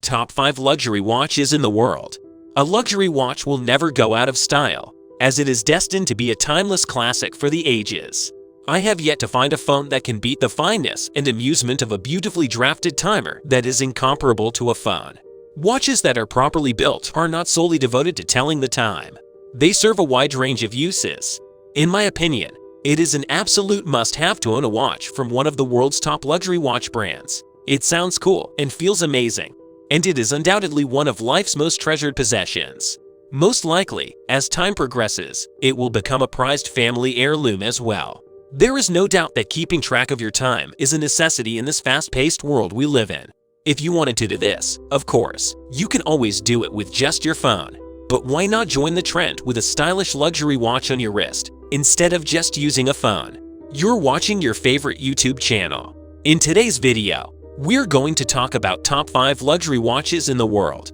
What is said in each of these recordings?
Top 5 Luxury Watches in the World. A luxury watch will never go out of style, as it is destined to be a timeless classic for the ages. I have yet to find a phone that can beat the fineness and amusement of a beautifully drafted timer that is incomparable to a phone. Watches that are properly built are not solely devoted to telling the time. They serve a wide range of uses. In my opinion, it is an absolute must-have to own a watch from one of the world's top luxury watch brands. It sounds cool and feels amazing, and it is undoubtedly one of life's most treasured possessions. Most likely, as time progresses, it will become a prized family heirloom as well. There is no doubt that keeping track of your time is a necessity in this fast-paced world we live in. If you wanted to do this, of course, you can always do it with just your phone. But why not join the trend with a stylish luxury watch on your wrist, instead of just using a phone? You're watching your favorite YouTube channel. In today's video, we're going to talk about top 5 luxury watches in the world.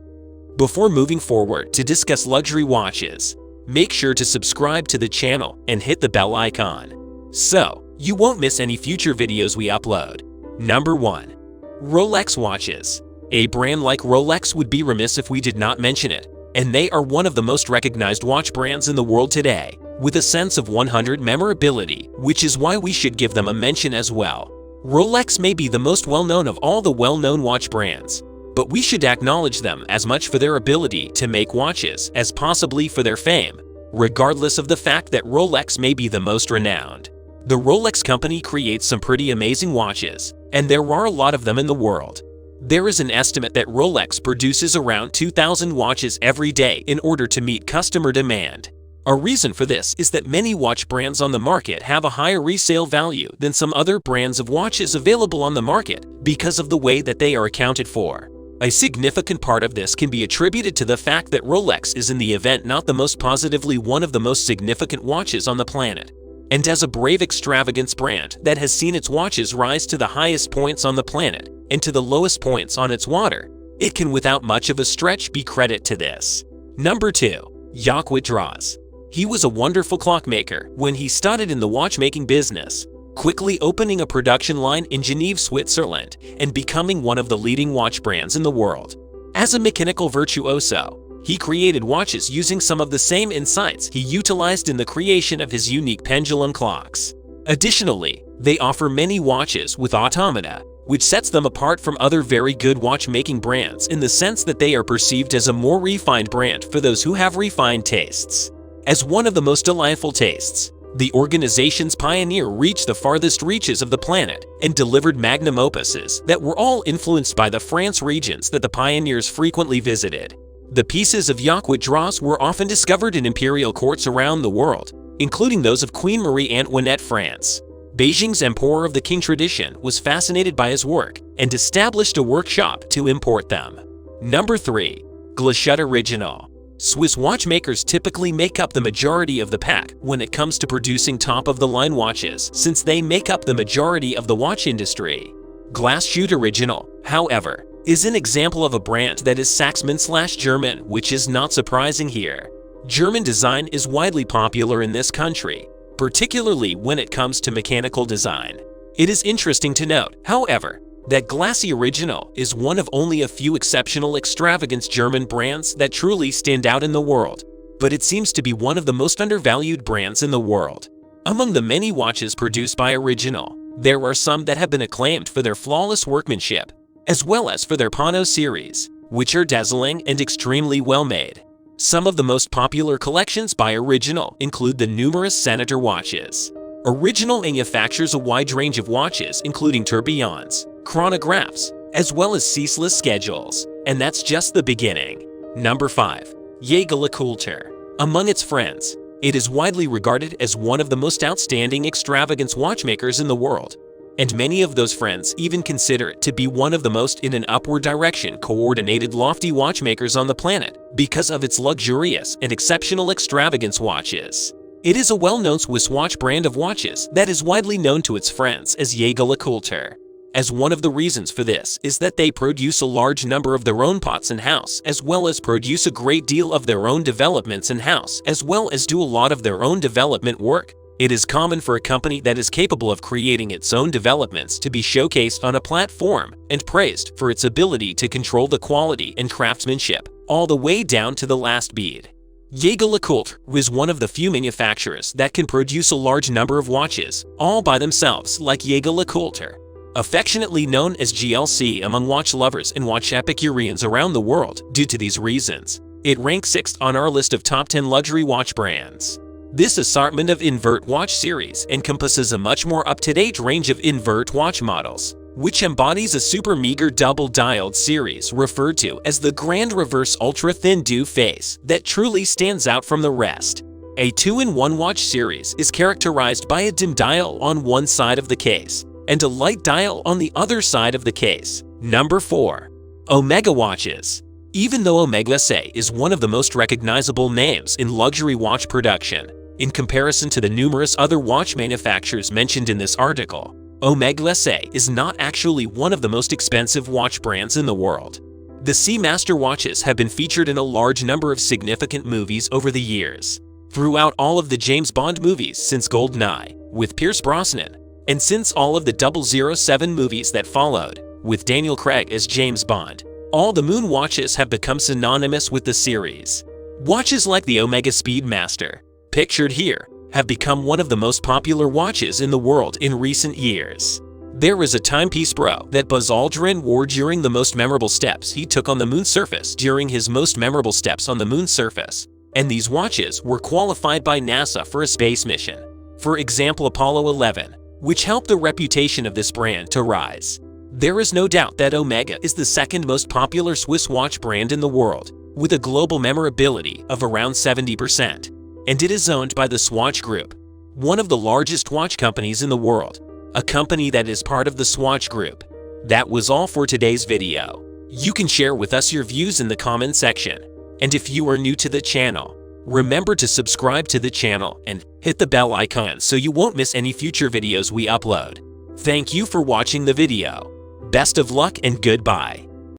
Before moving forward to discuss luxury watches, make sure to subscribe to the channel and hit the bell icon, so you won't miss any future videos we upload. Number 1. Rolex watches. A brand like Rolex would be remiss if we did not mention it, and they are one of the most recognized watch brands in the world today, with a sense of 100 memorability, which is why we should give them a mention as well. Rolex may be the most well-known of all the well-known watch brands, but we should acknowledge them as much for their ability to make watches as possibly for their fame, regardless of the fact that Rolex may be the most renowned. The Rolex company creates some pretty amazing watches, and there are a lot of them in the world. There is an estimate that Rolex produces around 2,000 watches every day in order to meet customer demand. A reason for this is that many watch brands on the market have a higher resale value than some other brands of watches available on the market because of the way that they are accounted for. A significant part of this can be attributed to the fact that Rolex is in the event not the most positively one of the most significant watches on the planet. And as a brave extravagance brand that has seen its watches rise to the highest points on the planet and to the lowest points on its water, it can without much of a stretch be credit to this. Number 2. Jacques Droz. He was a wonderful clockmaker when he started in the watchmaking business, quickly opening a production line in Geneva, Switzerland, and becoming one of the leading watch brands in the world. As a mechanical virtuoso, he created watches using some of the same insights he utilized in the creation of his unique pendulum clocks. Additionally, they offer many watches with automata, which sets them apart from other very good watchmaking brands in the sense that they are perceived as a more refined brand for those who have refined tastes. As one of the most delightful tastes, the organization's pioneer reached the farthest reaches of the planet and delivered magnum opuses that were all influenced by the France regions that the pioneers frequently visited. The pieces of Jacques Droz were often discovered in imperial courts around the world, including those of Queen Marie Antoinette, France. Beijing's Emperor of the Qing tradition was fascinated by his work and established a workshop to import them. Number 3. Glashut Original. Swiss watchmakers typically make up the majority of the pack when it comes to producing top-of-the-line watches, since they make up the majority of the watch industry. Glashut Original, however, is an example of a brand that is Saxman/German, which is not surprising here. German design is widely popular in this country, particularly when it comes to mechanical design. It is interesting to note, however, that Glashut Original is one of only a few exceptional extravagance German brands that truly stand out in the world, but it seems to be one of the most undervalued brands in the world. Among the many watches produced by Original, there are some that have been acclaimed for their flawless workmanship, as well as for their Pano series, which are dazzling and extremely well made. Some of the most popular collections by Original include the numerous Senator watches. Original manufactures a wide range of watches including tourbillons, chronographs, as well as ceaseless schedules, and that's just the beginning. Number 5. Jaeger LeCoultre. Among its friends, it is widely regarded as one of the most outstanding extravagance watchmakers in the world, and many of those friends even consider it to be one of the most in an upward direction coordinated lofty watchmakers on the planet because of its luxurious and exceptional extravagance watches. It is a well-known Swiss watch brand of watches that is widely known to its friends as Jaeger LeCoultre. As one of the reasons for this is that they produce a large number of their own pots in-house, as well as produce a great deal of their own developments in-house, as well as do a lot of their own development work It is common for a company that is capable of creating its own developments to be showcased on a platform and praised for its ability to control the quality and craftsmanship, all the way down to the last bead. Jaeger-LeCoultre is one of the few manufacturers that can produce a large number of watches all by themselves, like Jaeger-LeCoultre. Affectionately known as GLC among watch lovers and watch epicureans around the world due to these reasons, it ranks 6th on our list of top 10 luxury watch brands. This assortment of invert watch series encompasses a much more up-to-date range of invert watch models, which embodies a super meager double-dialed series referred to as the Grand Reverse Ultra-Thin Du Face that truly stands out from the rest. A 2-in-1 watch series is characterized by a dim dial on one side of the case and a light dial on the other side of the case. Number 4. Omega watches. Even though Omega SA is one of the most recognizable names in luxury watch production, in comparison to the numerous other watch manufacturers mentioned in this article, Omega SA is not actually one of the most expensive watch brands in the world. The Seamaster watches have been featured in a large number of significant movies over the years. Throughout all of the James Bond movies since GoldenEye, with Pierce Brosnan, and since all of the 007 movies that followed, with Daniel Craig as James Bond, all the Moon watches have become synonymous with the series. Watches like the Omega Speedmaster, pictured here, have become one of the most popular watches in the world in recent years. There is a timepiece bro that Buzz Aldrin wore during the most memorable steps he took on the Moon's surface during his most memorable steps on the Moon's surface, and these watches were qualified by NASA for a space mission. For example, Apollo 11, which helped the reputation of this brand to rise. There is no doubt that Omega is the second most popular Swiss watch brand in the world, with a global memorability of around 70%. And it is owned by the Swatch Group, one of the largest watch companies in the world, a company that is part of the Swatch Group. That was all for today's video. You can share with us your views in the comment section. And if you are new to the channel, remember to subscribe to the channel and hit the bell icon so you won't miss any future videos we upload. Thank you for watching the video. Best of luck and goodbye.